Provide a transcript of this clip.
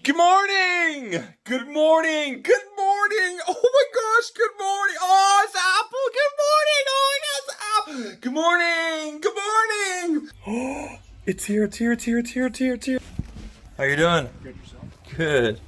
Good morning! Good morning! Good morning! Oh my gosh, good morning! Oh, it's Apple! Good morning! Oh my gosh, Apple! Good morning! Good morning! Oh, it's here, it's here, it's here, it's here, it's here, it's here. How you doing? Good yourself. Good.